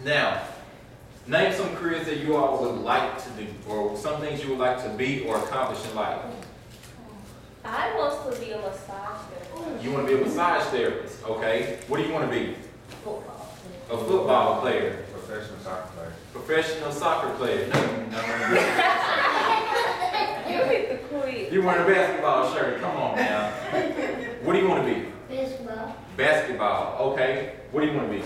Now, name some careers that you all would like to do, or some things you would like to be or accomplish in life. I want to be a massage therapist. You want to be a massage therapist, okay? What do you want to be? Football. A football player. Professional soccer player. Professional soccer player. No. You hit the quiz. You wearing a basketball shirt. Come on now. What do you want to be? Basketball. Basketball. Okay. What do you want to be?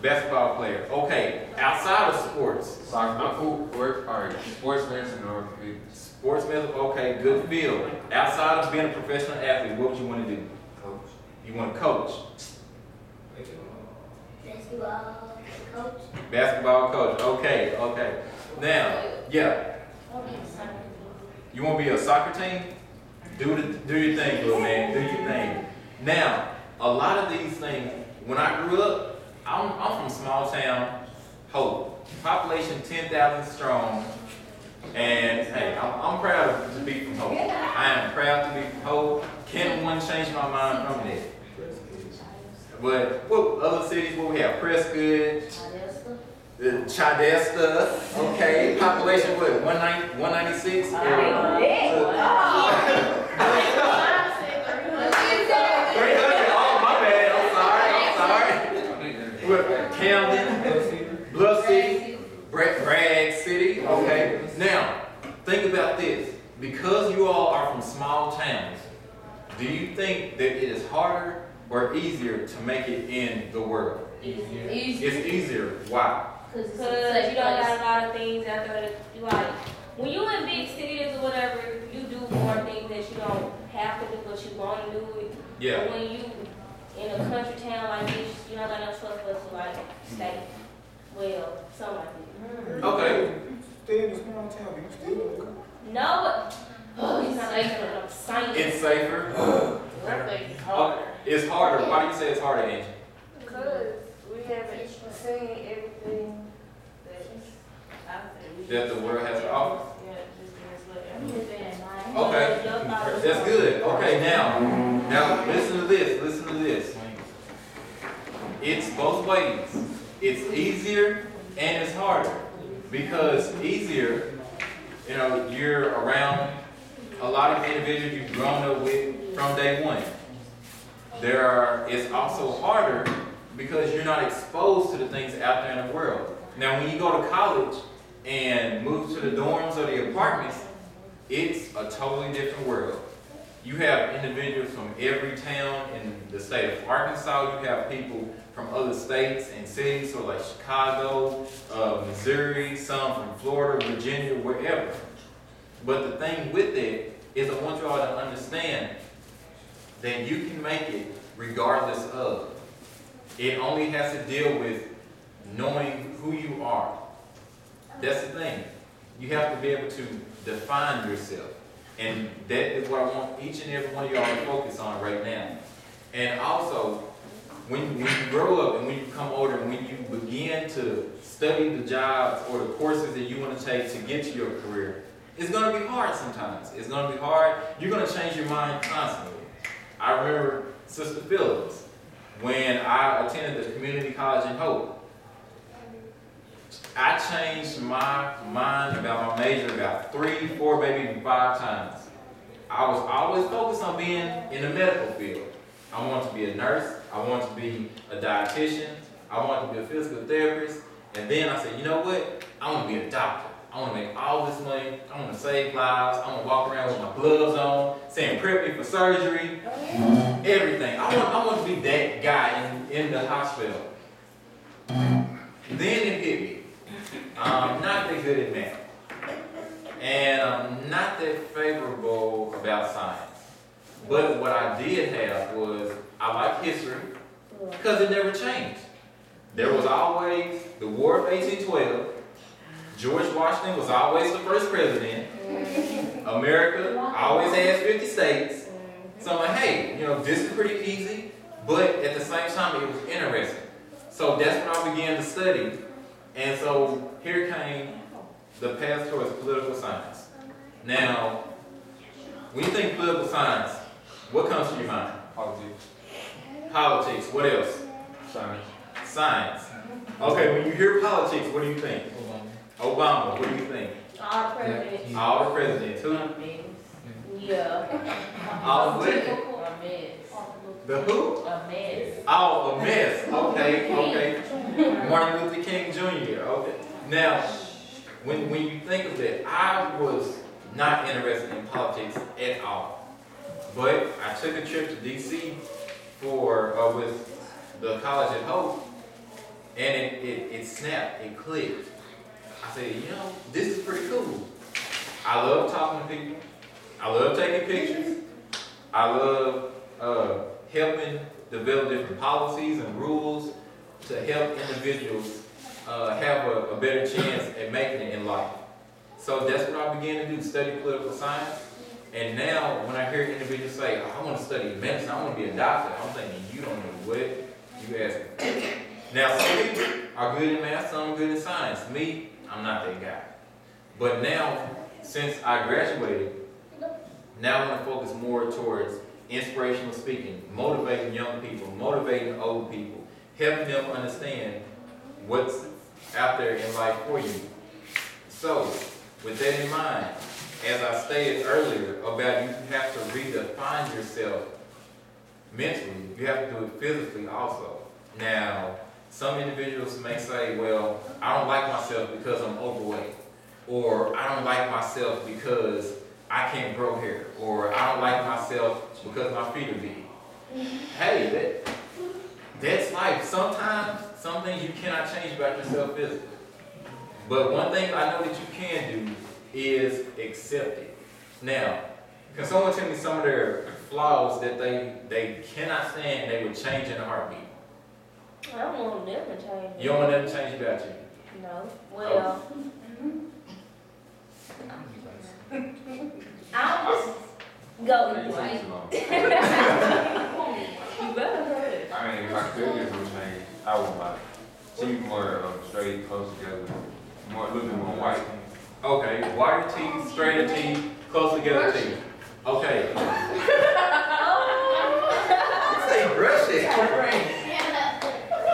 Basketball player. Okay. Outside of sports. Soccer, footwork, or sports medicine or orthopedics. Sports medicine. Okay. Good field. Outside of being a professional athlete, what would you want to do? Coach. You want to coach. Basketball coach. Basketball coach. Okay. Okay. Now, yeah. You want to be a soccer team? Do your thing, little man. Do your thing. Now, a lot of these things, when I grew up, I'm from small town Hope. Population 10,000 strong. And hey, I'm proud to be from Hope. I am proud to be from Hope. Can't one change my mind from that. But what other cities? What we have? Prescott, Chidester. Okay, population what? 196. Oh my bad. I'm sorry. Camden, Bluff City, Bragg City. Okay. Now, think about this. Because you all are from small towns, do you think that it is harder or easier to make it in the world? Easier. It's easier. Why? Because you don't got a lot of things out there that you like. When you in big cities or whatever, you do more things that you don't have to do, but you want to do it. Yeah. But when you in a country town like this, you don't got no choice but to like stay. Well, something like that. Okay. Stay in a small town, you still want to come. No, it's safer. I'm saying. It's safer. It's harder. It's harder. Why do you say it's harder, Angie? Because we haven't seen everything That the world has to offer. Yeah, just Okay. That's good. Okay, now listen to this. Listen to this. It's both ways. It's easier and it's harder. Because easier, you know, you're around a lot of individuals you've grown up with from day one. It's also harder because you're not exposed to the things out there in the world. Now, when you go to college and move to the dorms or the apartments, it's a totally different world. You have individuals from every town in the state of Arkansas. You have people from other states and cities, so like Chicago, Missouri, some from Florida, Virginia, wherever. But the thing with it is I want you all to understand that you can make it regardless of. It only has to deal with knowing who you are. That's the thing. You have to be able to define yourself. And that is what I want each and every one of y'all to focus on right now. And also, when you grow up and when you become older and when you begin to study the jobs or the courses that you want to take to get to your career, it's going to be hard sometimes. It's going to be hard. You're going to change your mind constantly. I remember Sister Phillips, when I attended the community college in Hope, I changed my mind about my major about 3, 4, maybe even 5 times. I was always focused on being in the medical field. I wanted to be a nurse. I wanted to be a dietitian. I wanted to be a physical therapist. And then I said, you know what? I want to be a doctor. I want to make all this money. I want to save lives. I want to walk around with my gloves on, saying prep me for surgery, everything. I want to be that guy in the hospital. Then it hit me. I'm not that good at math. And I'm not that favorable about science. But what I did have was, I like history, because it never changed. There was always the War of 1812. George Washington was always the first president. America always has 50 states. So I'm like, hey, you know, this is pretty easy, but at the same time, it was interesting. So that's when I began to study. And so here came the path towards political science. Now, when you think political science, what comes to your mind? Politics. Politics. What else? Science. Science. Okay, when you hear politics, what do you think? Obama, what do you think? All the presidents. All the presidents. Who? Yeah. All the what? The who? A mess. Oh, a mess. Okay. Martin Luther King Jr. Okay. Now, when you think of that, I was not interested in politics at all. But I took a trip to D.C. with the college at Hope, and it snapped, it clicked. I said, you know, this is pretty cool. I love talking to people. I love taking pictures. I love helping develop different policies and rules to help individuals have a better chance at making it in life. So that's what I began to do, study political science. And now when I hear individuals say, oh, I want to study medicine, I want to be a doctor, I'm thinking, you don't know what you asking. Now some people are good in math, some are good in science. Me, I'm not that guy. But now, since I graduated, now I want to focus more towards inspirational speaking, motivating young people, motivating old people, helping them understand what's out there in life for you. So, with that in mind, as I stated earlier about you have to redefine yourself mentally, you have to do it physically also. Now, some individuals may say, well, I don't like myself because I'm overweight, or I don't like myself because I can't grow hair, or I don't like myself because my feet are big. Hey, that's life. Sometimes, some things you cannot change about yourself physically. But one thing I know that you can do is accept it. Now, can someone tell me some of their flaws that they cannot stand they would change in a heartbeat? I don't want them to change. You don't want them to change about you? No. Well, I'll just go anyway. You better go ahead. I mean, if I could get some change, I would like teeth more straight, close together, a little bit more white. Okay, whiter teeth, straighter teeth, close together teeth. Okay. Say brush it.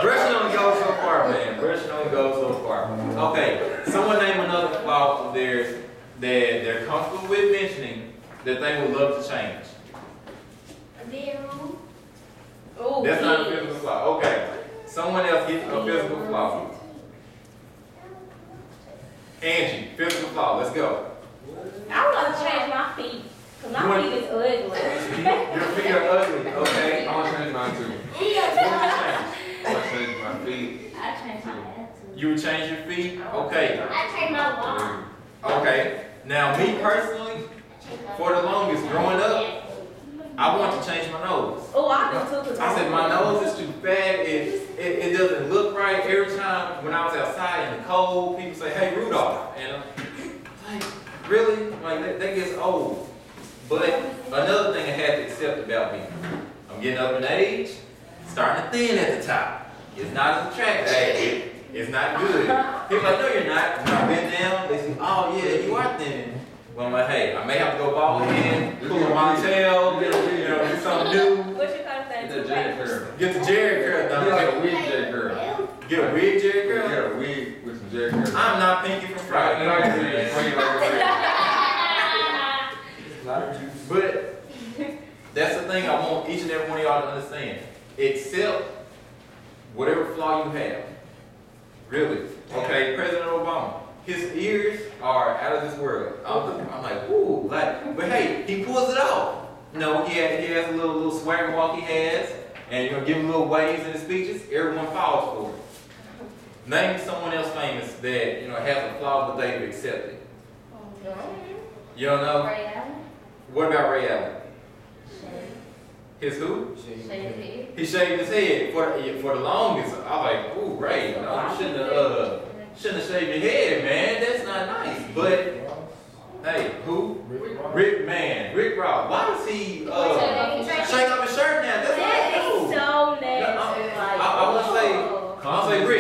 Brushing only goes so far, man. Brushing only goes so far. Okay, someone name another flaw of theirs that they're comfortable with mentioning that they would love to change. A bedroom. Oh, That's not a physical flaw. Okay, someone else gets a physical flaw. Angie, physical flaw. Let's go. I would like to change my feet. Because my feet is ugly. Your feet are ugly. Okay. I want to change mine too. What would you change? I want to change my feet. I changed my attitude. You would change your feet? Okay. I changed my walk. Okay. Now, me personally, for the longest, growing up, I want to change my nose. Oh, I do too. I said my nose is too fat. It doesn't look right. Every time when I was outside in the cold, people say, "Hey, Rudolph," and I'm like, really? Like that gets old. But another thing I had to accept about me, I'm getting up in age, starting to thin at the top. It's not as attractive. It's not good. People are like, no, you're not. When I bend down, they say, oh yeah, you are thin. Well, I'm like, hey, I may have to go bald again, pull my tail, do something new. What you call that? Get the Jerry curl. Get the Jerry curl done. Get a wig Jerry curl. Get a wig Jerry curl? Get a wig with some Jerry curl. I'm not Pinky from Friday. But that's the thing I want each and every one of y'all to understand. Accept whatever flaw you have. Really. Okay, President Obama. His ears are out of this world. I'm like, ooh, but hey, he pulls it off. No, he has a little swagger walk he has, and give him little waves in his speeches. Everyone falls for it. Name someone else famous that has a flaw, but they've accepted. You don't know? Ray Allen. What about Ray Allen? His who? He shaved his head for the longest. I was like, ooh, Ray, you shouldn't have shaved your head, man. That's not nice. But hey, who? Rick Ross. Why does he shake off his shirt now? That's what I do. So nasty. I'll say Rick.